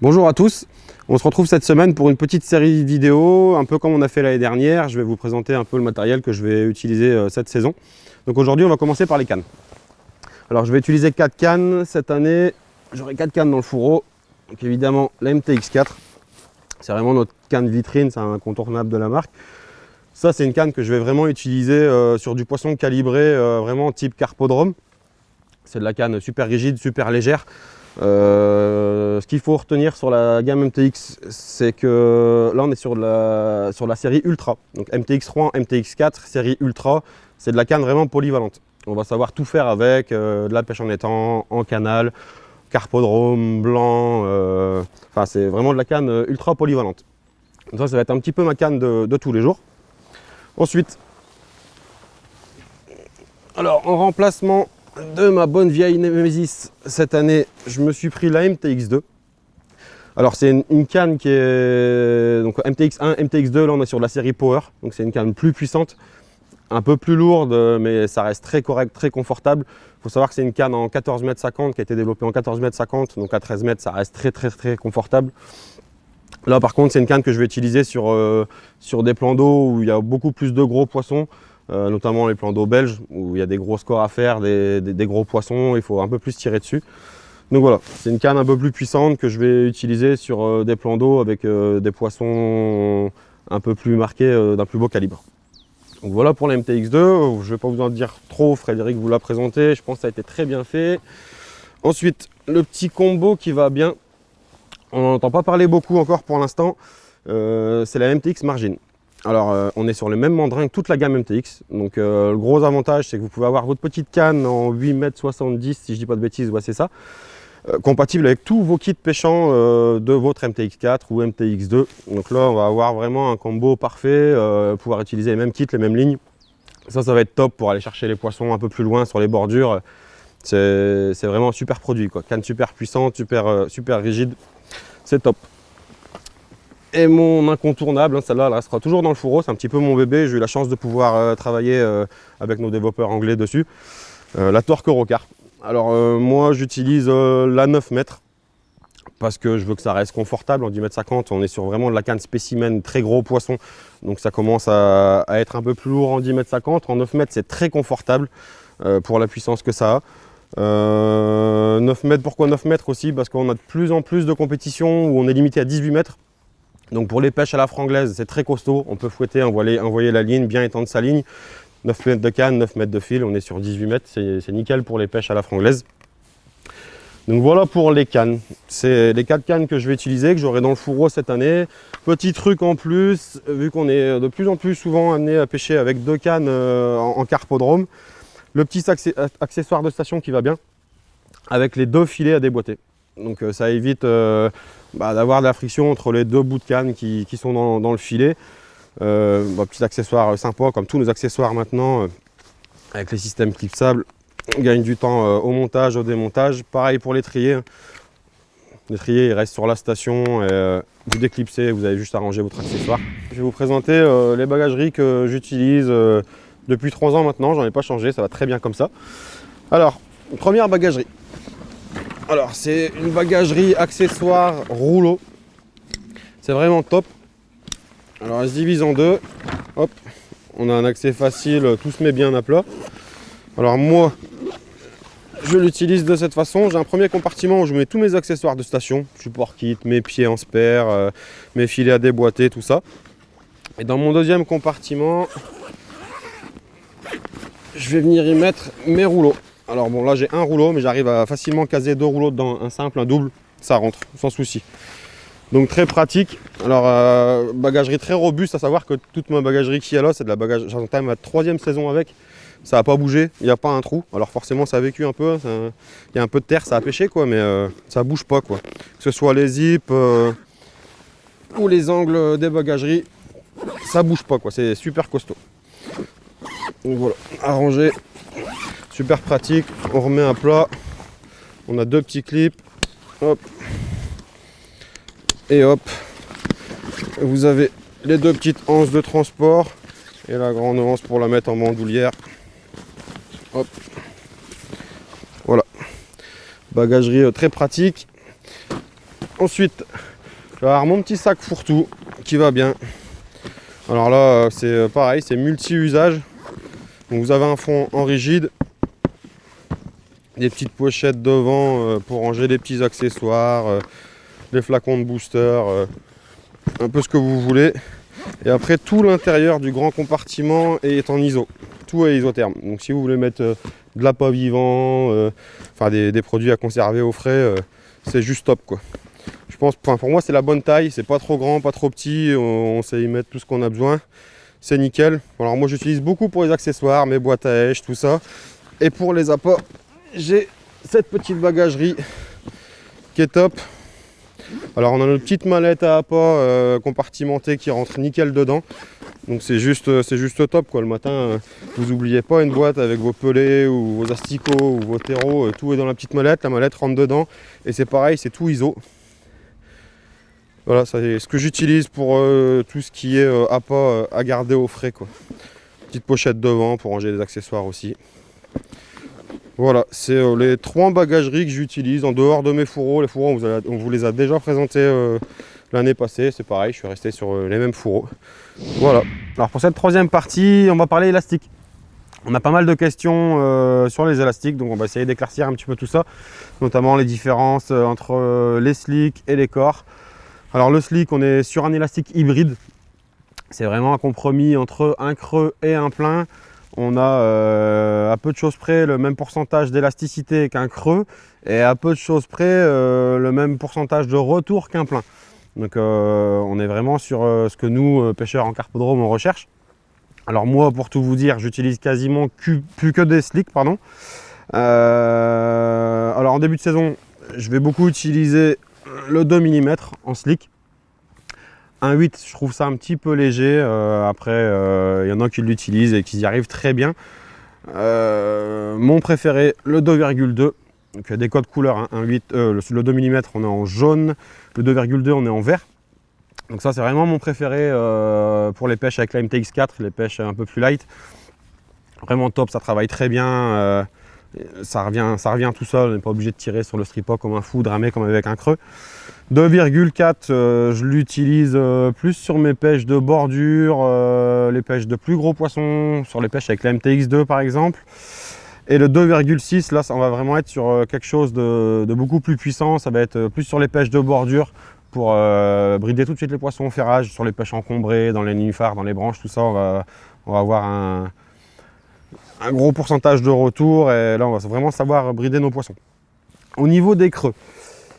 Bonjour à tous, on se retrouve cette semaine pour une petite série vidéo, un peu comme on a fait l'année dernière. Je vais vous présenter un peu le matériel que je vais utiliser cette saison. Donc aujourd'hui on va commencer par les cannes. Alors je vais utiliser 4 cannes cette année, j'aurai 4 cannes dans le fourreau. Donc évidemment la MTX4, c'est vraiment notre canne vitrine, c'est un incontournable de la marque. Ça c'est une canne que je vais vraiment utiliser sur du poisson calibré, vraiment type carpodrome. C'est de la canne super rigide, super légère. Ce qu'il faut retenir sur la gamme MTX, c'est que là on est sur la série Ultra. Donc MTX3, MTX4, série Ultra, c'est de la canne vraiment polyvalente. On va savoir tout faire avec, de la pêche en étang, en canal, carpodrome, blanc, enfin c'est vraiment de la canne ultra polyvalente. Donc ça va être un petit peu ma canne de tous les jours. Ensuite, alors en remplacement de ma bonne vieille Nemesis cette année, je me suis pris la MTX2. Alors c'est une canne qui est donc MTX1, MTX2, là on est sur la série Power, donc c'est une canne plus puissante, un peu plus lourde, mais ça reste très correct, très confortable. Il faut savoir que c'est une canne en 14,50 m qui a été développée en 14,50 m, donc à 13 mètres ça reste très confortable. Là par contre c'est une canne que je vais utiliser sur des plans d'eau où il y a beaucoup plus de gros poissons. Notamment les plans d'eau belges où il y a des gros scores à faire, des gros poissons, il faut un peu plus tirer dessus. Donc voilà, c'est une canne un peu plus puissante que je vais utiliser sur des plans d'eau avec des poissons un peu plus marqués, d'un plus beau calibre. Donc voilà pour la MTX2, je ne vais pas vous en dire trop, Frédéric vous l'a présenté, je pense que ça a été très bien fait. Ensuite, le petit combo qui va bien, on n'en entend pas parler beaucoup encore pour l'instant, c'est la MTX Margin. Alors on est sur les mêmes mandrins que toute la gamme MTX, donc le gros avantage c'est que vous pouvez avoir votre petite canne en 8,70 m si je dis pas de bêtises, ouais c'est ça, compatible avec tous vos kits pêchants de votre MTX4 ou MTX2. Donc là on va avoir vraiment un combo parfait, pouvoir utiliser les mêmes kits, les mêmes lignes. Ça va être top pour aller chercher les poissons un peu plus loin sur les bordures. C'est vraiment un super produit quoi, canne super puissante, super rigide, c'est top. Et mon incontournable, celle-là elle restera toujours dans le fourreau, c'est un petit peu mon bébé, j'ai eu la chance de pouvoir travailler avec nos développeurs anglais dessus. La Torque Eurocarp. Alors moi j'utilise la 9 mètres parce que je veux que ça reste confortable. En 10,50 m, on est sur vraiment de la canne spécimen, très gros poisson, donc ça commence à être un peu plus lourd en 10,50 m. En 9 mètres c'est très confortable pour la puissance que ça a. 9 mètres, pourquoi 9 mètres aussi? Parce qu'on a de plus en plus de compétitions où on est limité à 18 mètres. Donc pour les pêches à la franglaise, c'est très costaud, on peut fouetter, envoyer la ligne, bien étendre sa ligne. 9 mètres de canne, 9 mètres de fil, on est sur 18 mètres, c'est nickel pour les pêches à la franglaise. Donc voilà pour les cannes, c'est les 4 cannes que je vais utiliser, que j'aurai dans le fourreau cette année. Petit truc en plus, vu qu'on est de plus en plus souvent amené à pêcher avec 2 cannes en carpodrome, le petit accessoire de station qui va bien, avec les 2 filets à déboîter. Donc ça évite d'avoir de la friction entre les 2 bouts de canne qui sont dans le filet. Petit accessoire sympa, comme tous nos accessoires maintenant, avec les systèmes clipsables. On gagne du temps au montage, au démontage. Pareil pour l'étrier. L'étrier il reste sur la station, et, vous déclipsez, vous avez juste à ranger votre accessoire. Je vais vous présenter les bagageries que j'utilise depuis 3 ans maintenant, j'en ai pas changé, ça va très bien comme ça. Alors, première bagagerie. Alors c'est une bagagerie accessoire rouleau, c'est vraiment top. Alors elle se divise en 2, hop, on a un accès facile, tout se met bien à plat. Alors moi, je l'utilise de cette façon, j'ai un premier compartiment où je mets tous mes accessoires de station, support kit, mes pieds en spare, mes filets à déboîter, tout ça. Et dans mon deuxième compartiment, je vais venir y mettre mes rouleaux. Alors bon là j'ai un rouleau mais j'arrive à facilement caser 2 rouleaux dedans, un simple, un double, ça rentre sans souci. Donc très pratique. Alors bagagerie très robuste, à savoir que toute ma bagagerie qui est là, c'est de la bagagerie, j'entame ma 3e saison avec, ça n'a pas bougé, il n'y a pas un trou. Alors forcément ça a vécu un peu, il y a un peu de terre, ça a pêché quoi, mais ça bouge pas quoi. Que ce soit les zips ou les angles des bagageries, ça bouge pas quoi, c'est super costaud. Donc voilà, arrangé. Super pratique, on remet à plat, on a 2 petits clips, hop, et hop, vous avez les 2 petites anses de transport et la grande anse pour la mettre en bandoulière, hop, voilà, bagagerie très pratique. Ensuite, je vais avoir mon petit sac fourre-tout qui va bien. Alors là, c'est pareil, c'est multi-usage. Donc vous avez un fond en rigide, des petites pochettes devant pour ranger des petits accessoires, des flacons de booster, un peu ce que vous voulez. Et après, tout l'intérieur du grand compartiment est en ISO. Tout est isotherme. Donc si vous voulez mettre de l'appât vivant, enfin des produits à conserver au frais, c'est juste top quoi. Je pense, pour moi c'est la bonne taille, c'est pas trop grand, pas trop petit, on sait y mettre tout ce qu'on a besoin. C'est nickel. Alors moi j'utilise beaucoup pour les accessoires, mes boîtes à èche, tout ça. Et pour les appâts, j'ai cette petite bagagerie qui est top. Alors on a notre petite mallette à appât compartimentée qui rentre nickel dedans. Donc c'est juste top quoi. Le matin, vous n'oubliez pas une boîte avec vos pelés ou vos asticots ou vos terreaux, tout est dans la petite mallette, la mallette rentre dedans. Et c'est pareil, c'est tout ISO. Voilà, c'est ce que j'utilise pour tout ce qui est appât à garder au frais quoi. Petite pochette devant pour ranger des accessoires aussi. Voilà, c'est les 3 bagageries que j'utilise en dehors de mes fourreaux. Les fourreaux, on vous les a déjà présentés l'année passée. C'est pareil, je suis resté sur les mêmes fourreaux. Voilà. Alors pour cette 3e partie, on va parler élastique. On a pas mal de questions sur les élastiques, donc on va essayer d'éclaircir un petit peu tout ça. Notamment les différences entre les slicks et les corps. Alors le slick, on est sur un élastique hybride. C'est vraiment un compromis entre un creux et un plein. On a à peu de choses près le même pourcentage d'élasticité qu'un creux et à peu de choses près le même pourcentage de retour qu'un plein. Donc on est vraiment sur ce que nous, pêcheurs en carpodrome, on recherche. Alors moi, pour tout vous dire, j'utilise quasiment plus que des slicks, pardon. Alors en début de saison, je vais beaucoup utiliser le 2 mm en slick. Un 8, je trouve ça un petit peu léger. Après, il y en a qui l'utilisent et qui y arrivent très bien. Mon préféré, le 2,2. Donc, il y a des codes couleurs. Hein. Le 2 mm, on est en jaune. Le 2,2, on est en vert. Donc ça, c'est vraiment mon préféré pour les pêches avec la MTX4, les pêches un peu plus light. Vraiment top, ça travaille très bien. Ça revient tout seul. On n'est pas obligé de tirer sur le strip-hook comme un fou, de ramer comme avec un creux. 2,4, je l'utilise plus sur mes pêches de bordure, les pêches de plus gros poissons, sur les pêches avec la MTX2 par exemple. Et le 2,6, là, on va vraiment être sur quelque chose de beaucoup plus puissant. Ça va être plus sur les pêches de bordure pour brider tout de suite les poissons au ferrage, sur les pêches encombrées, dans les nénuphars, dans les branches, tout ça. On va avoir un gros pourcentage de retour et là, on va vraiment savoir brider nos poissons. Au niveau des creux,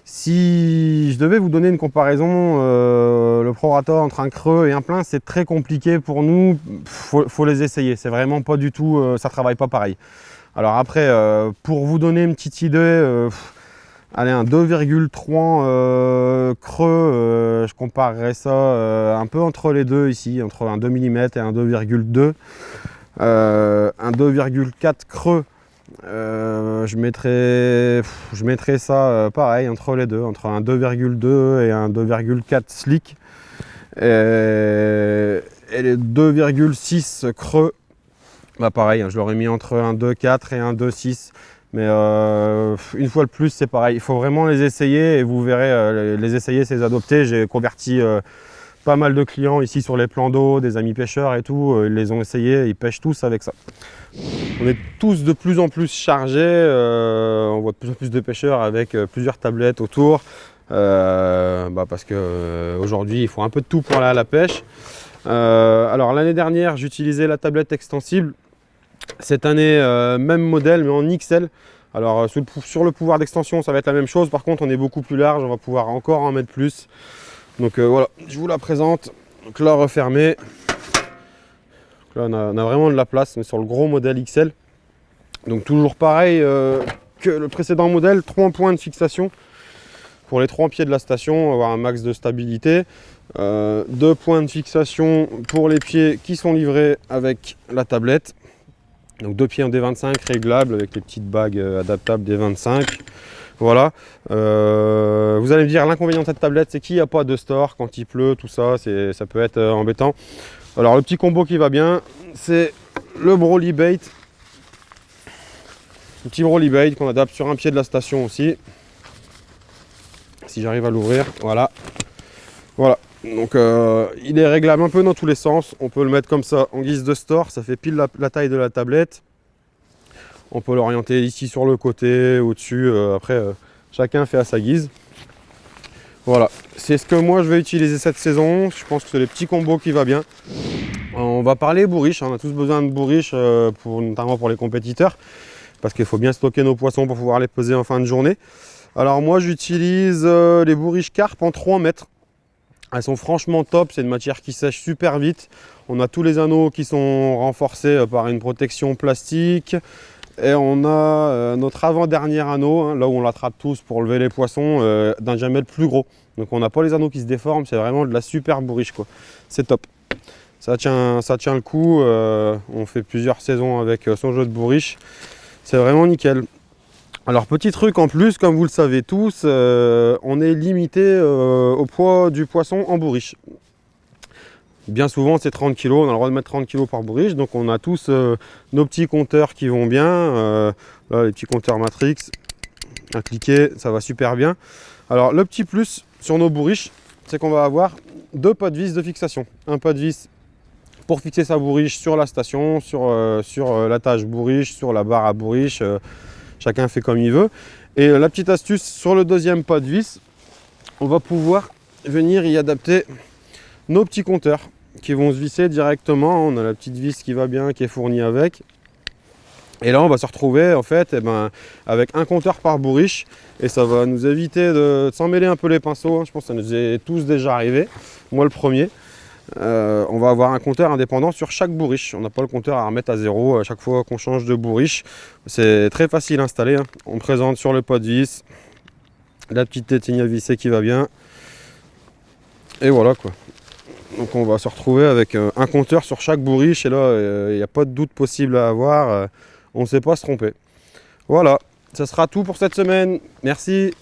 si je devais vous donner une comparaison, le prorata entre un creux et un plein, c'est très compliqué pour nous. Faut les essayer. C'est vraiment pas du tout, ça travaille pas pareil. Alors après, pour vous donner une petite idée, allez, un 2,3 creux, je comparerais ça un peu entre les deux ici, entre un 2 mm et un 2,2. Un 2,4 creux. Je mettrais ça pareil entre les deux, entre un 2,2 et un 2,4 slick. Et les 2,6 creux, bah pareil, hein, je l'aurais mis entre un 2,4 et un 2,6. Mais une fois de plus, c'est pareil. Il faut vraiment les essayer et vous verrez, les essayer, c'est les adopter. J'ai converti pas mal de clients ici sur les plans d'eau, des amis pêcheurs et tout. Ils les ont essayés, ils pêchent tous avec ça. On est tous de plus en plus chargés, on voit de plus en plus de pêcheurs avec plusieurs tablettes autour, parce qu'aujourd'hui il faut un peu de tout pour aller à la pêche. Alors l'année dernière j'utilisais la tablette extensible, cette année même modèle mais en XL. Alors sur le pouvoir d'extension ça va être la même chose, par contre on est beaucoup plus large, on va pouvoir encore en mettre plus. Donc voilà, je vous la présente, donc là refermée. Là, on a vraiment de la place, mais sur le gros modèle XL. Donc toujours pareil que le précédent modèle, 3 points de fixation pour les 3 pieds de la station, on va avoir un max de stabilité. 2 points de fixation pour les pieds qui sont livrés avec la tablette. Donc 2 pieds en D25 réglables avec les petites bagues adaptables D25. Voilà. Vous allez me dire, l'inconvénient de cette tablette, c'est qu'il n'y a pas de store quand il pleut, tout ça, ça peut être embêtant. Alors le petit combo qui va bien, c'est le Broly Bait. Le petit Broly Bait qu'on adapte sur un pied de la station aussi. si j'arrive à l'ouvrir, voilà. Voilà, donc il est réglable un peu dans tous les sens. On peut le mettre comme ça en guise de store, ça fait pile la taille de la tablette. On peut l'orienter ici sur le côté, au-dessus, après chacun fait à sa guise. Voilà, c'est ce que moi je vais utiliser cette saison. Je pense que c'est les petits combos qui va bien. On va parler bourriche, on a tous besoin de bourriche, notamment pour les compétiteurs, parce qu'il faut bien stocker nos poissons pour pouvoir les peser en fin de journée. Alors moi j'utilise les bourriches carpe en 3 mètres. Elles sont franchement top, c'est une matière qui sèche super vite. On a tous les anneaux qui sont renforcés par une protection plastique. Et on a notre avant-dernier anneau, hein, là où on l'attrape tous pour lever les poissons, d'un diamètre plus gros. Donc on n'a pas les anneaux qui se déforment, c'est vraiment de la super bourriche, quoi. C'est top. Ça tient le coup, on fait plusieurs saisons avec son jeu de bourriche. C'est vraiment nickel. Alors petit truc en plus, comme vous le savez tous, on est limité au poids du poisson en bourriche. Bien souvent c'est 30 kg, on a le droit de mettre 30 kg par bourriche, donc on a tous nos petits compteurs qui vont bien, là les petits compteurs Matrix, à cliquer, ça va super bien. Alors le petit plus sur nos bourriches, c'est qu'on va avoir 2 pas de vis de fixation. Un pas de vis pour fixer sa bourriche sur la station, sur l'attache bourriche, sur la barre à bourriche, chacun fait comme il veut. Et la petite astuce, sur le deuxième pas de vis, on va pouvoir venir y adapter nos petits compteurs qui vont se visser directement. On a la petite vis qui va bien, qui est fournie avec. Et là, on va se retrouver en fait avec un compteur par bourriche. Et ça va nous éviter de s'en mêler un peu les pinceaux. Je pense que ça nous est tous déjà arrivé. Moi, le premier. On va avoir un compteur indépendant sur chaque bourriche. On n'a pas le compteur à remettre à zéro à chaque fois qu'on change de bourriche. C'est très facile à installer. On présente sur le pas de vis la petite tétine à visser qui va bien. Et voilà quoi. Donc on va se retrouver avec un compteur sur chaque bourriche et là il n'y a pas de doute possible à avoir, on ne sait pas se tromper. Voilà, ça sera tout pour cette semaine, merci.